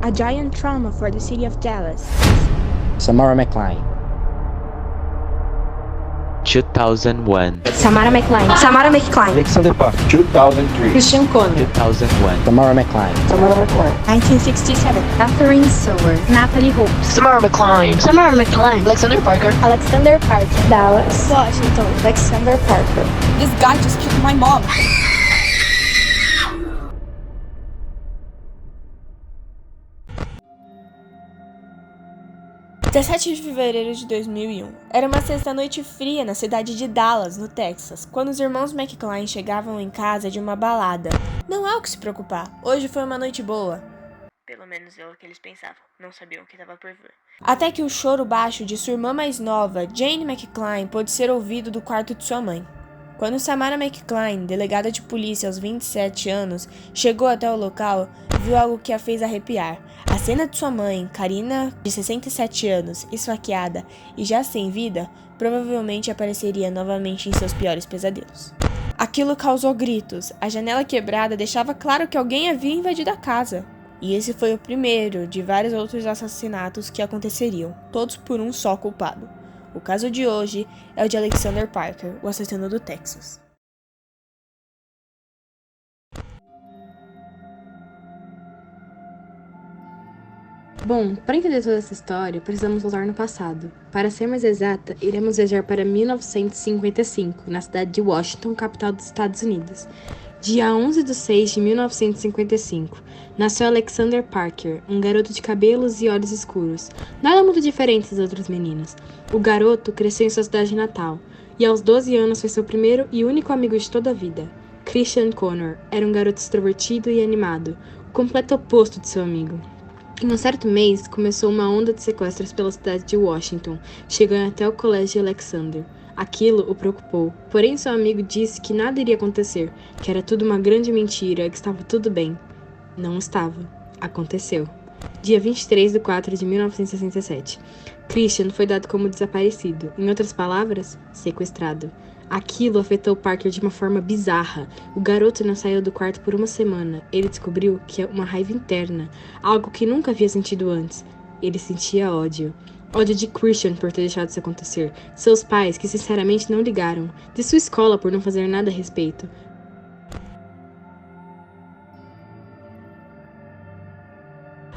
a giant trauma for the city of Dallas. Samara McClain. 2001. Samara McClain. Samara McClain. Alexander Parker. 2003. Christian Connor. 2001. Samara McClain. Samara McClain. 1967. Catherine Sower. Natalie Hope. Samara McClain. Samara McClain. Alexander Parker. Alexander Parker. Dallas. Washington. Alexander Parker. This guy just killed my mom. (17 de fevereiro de 2001). Era uma sexta-noite fria na cidade de Dallas, no Texas, quando os irmãos McClain chegavam em casa de uma balada. Não há o que se preocupar, hoje foi uma noite boa. Pelo menos é o que eles pensavam, não sabiam o que estava por vir. Até que o choro baixo de sua irmã mais nova, Jane McClain, pôde ser ouvido do quarto de sua mãe. Quando Samara McClain, delegada de polícia aos 27 anos, chegou até o local, viu algo que a fez arrepiar. A cena de sua mãe, Karina, de 67 anos, esfaqueada e já sem vida, provavelmente apareceria novamente em seus piores pesadelos. Aquilo causou gritos. A janela quebrada deixava claro que alguém havia invadido a casa. E esse foi o primeiro de vários outros assassinatos que aconteceriam, todos por um só culpado. O caso de hoje é o de Alexander Parker, o assassino do Texas. Bom, para entender toda essa história, precisamos voltar no passado. Para ser mais exata, iremos viajar para 1955, na cidade de Washington, capital dos Estados Unidos. Dia 11 de 6 de 1955, nasceu Alexander Parker, um garoto de cabelos e olhos escuros, nada muito diferente das outras meninas. O garoto cresceu em sua cidade natal, e aos 12 anos foi seu primeiro e único amigo de toda a vida. Christian Connor era um garoto extrovertido e animado, o completo oposto de seu amigo. Em um certo mês, começou uma onda de sequestros pela cidade de Washington, chegando até o colégio de Alexander. Aquilo o preocupou, porém seu amigo disse que nada iria acontecer, que era tudo uma grande mentira, que estava tudo bem. Não estava. Aconteceu. Dia 23 de 4 de 1967. Christian foi dado como desaparecido, em outras palavras, sequestrado. Aquilo afetou Parker de uma forma bizarra. O garoto não saiu do quarto por uma semana. Ele descobriu que é uma raiva interna, algo que nunca havia sentido antes. Ele sentia ódio. Ódio de Christian por ter deixado isso acontecer, seus pais que sinceramente não ligaram, de sua escola por não fazer nada a respeito.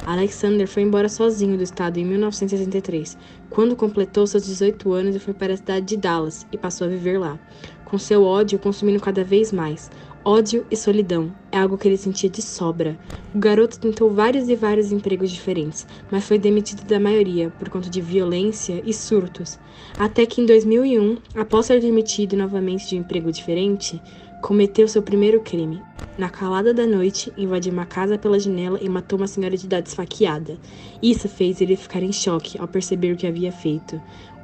Alexander foi embora sozinho do estado em 1963, quando completou seus 18 anos e foi para a cidade de Dallas e passou a viver lá, com seu ódio consumindo cada vez mais. Ódio e solidão é algo que ele sentia de sobra. O garoto tentou vários e vários empregos diferentes, mas foi demitido da maioria por conta de violência e surtos. Até que em 2001, após ser demitido novamente de um emprego diferente, cometeu seu primeiro crime. Na calada da noite, invadiu uma casa pela janela e matou uma senhora de idade esfaqueada. Isso fez ele ficar em choque ao perceber o que havia feito.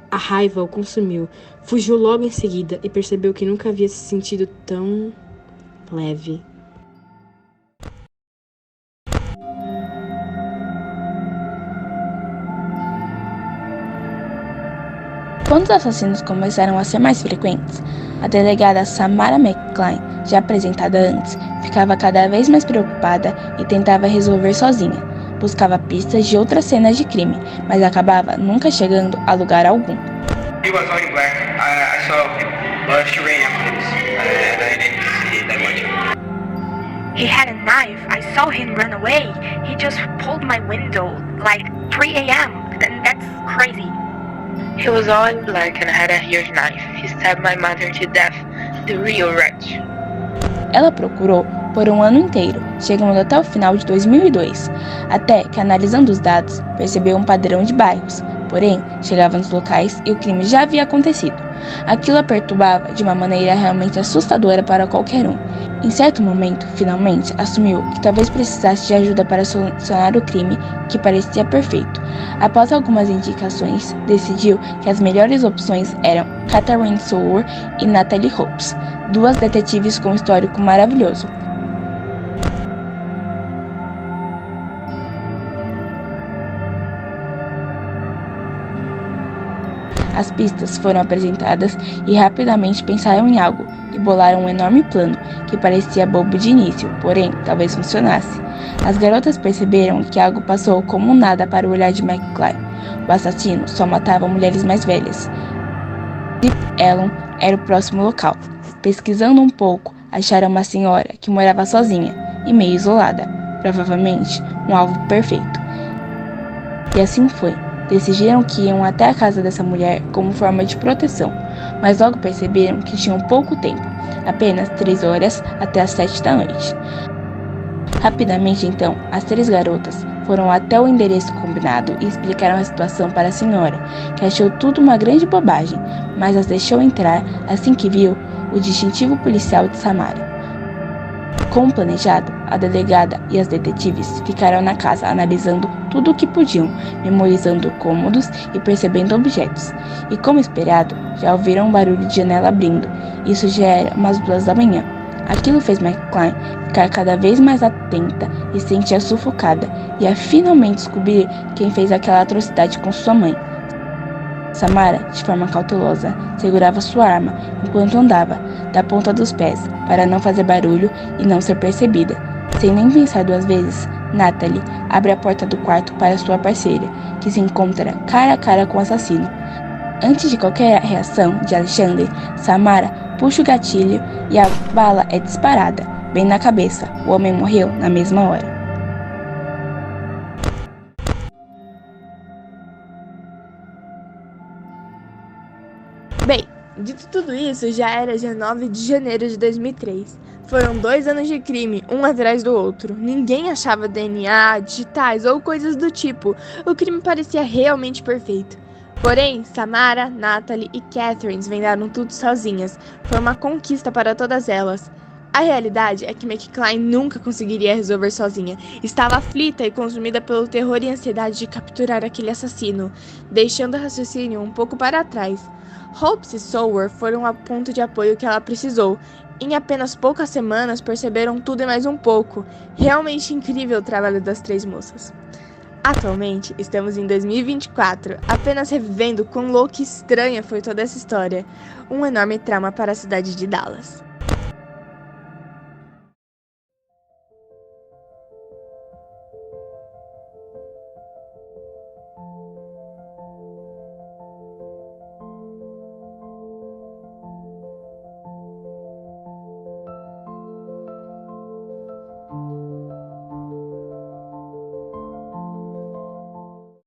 A raiva o consumiu. Fugiu logo em seguida e percebeu que nunca havia se sentido tão leve. Quando os assassinos começaram a ser mais frequentes, a delegada Samara McClain, já apresentada antes, ficava cada vez mais preocupada e tentava resolver sozinha. Buscava pistas de outras cenas de crime, mas acabava nunca chegando a lugar algum. He was all in black. I saw him, but she ran after him, and I didn't see that much. He had a knife. I saw him run away. He just pulled my window like 3 a.m. And that's crazy. He was all in black and had a huge knife. He stabbed my mother to death. The real wretch. Ela procurou por um ano inteiro, chegando até o final de 2002, até que, analisando os dados, percebeu um padrão de bairros. Porém, chegava nos locais e o crime já havia acontecido. Aquilo a perturbava de uma maneira realmente assustadora para qualquer um. Em certo momento, finalmente, assumiu que talvez precisasse de ajuda para solucionar o crime que parecia perfeito. Após algumas indicações, decidiu que as melhores opções eram Catherine Sower e Natalie Hope, duas detetives com um histórico maravilhoso. As pistas foram apresentadas e rapidamente pensaram em algo e bolaram um enorme plano que parecia bobo de início, porém talvez funcionasse. As garotas perceberam que algo passou como nada para o olhar de McClay. O assassino só matava mulheres mais velhas. Deep Ellum era o próximo local. Pesquisando um pouco, acharam uma senhora que morava sozinha e meio isolada, provavelmente um alvo perfeito. E assim foi. Decidiram que iam até a casa dessa mulher como forma de proteção, mas logo perceberam que tinham pouco tempo, apenas 3 horas até as 7 da noite. Rapidamente então, as 3 garotas foram até o endereço combinado e explicaram a situação para a senhora, que achou tudo uma grande bobagem, mas as deixou entrar assim que viu o distintivo policial de Samara. Como planejado, a delegada e as detetives ficaram na casa analisando tudo o que podiam, memorizando cômodos e percebendo objetos. E como esperado, já ouviram um barulho de janela abrindo. Isso já era umas 2 da manhã. Aquilo fez McClay ficar cada vez mais atenta e sentia sufocada, e a finalmente descobrir quem fez aquela atrocidade com sua mãe. Samara, de forma cautelosa, segurava sua arma enquanto andava, da ponta dos pés, para não fazer barulho e não ser percebida. Sem nem pensar 2 vezes, Natalie abre a porta do quarto para sua parceira, que se encontra cara a cara com o assassino. Antes de qualquer reação de Alexandre, Samara puxa o gatilho e a bala é disparada, bem na cabeça. O homem morreu na mesma hora. Bem, dito tudo isso, já era dia 9 de janeiro de 2003. Foram 2 anos de crime, um atrás do outro. Ninguém achava DNA, digitais ou coisas do tipo. O crime parecia realmente perfeito. Porém, Samara, Natalie e Catherine vendaram tudo sozinhas. Foi uma conquista para todas elas. A realidade é que McClay nunca conseguiria resolver sozinha. Estava aflita e consumida pelo terror e ansiedade de capturar aquele assassino, deixando o raciocínio um pouco para trás. Hobbs e Sawyer foram o ponto de apoio que ela precisou. Em apenas poucas semanas perceberam tudo e mais um pouco. Realmente incrível o trabalho das 3 moças. Atualmente, estamos em 2024, apenas revivendo quão louca e estranha foi toda essa história. Um enorme trauma para a cidade de Dallas.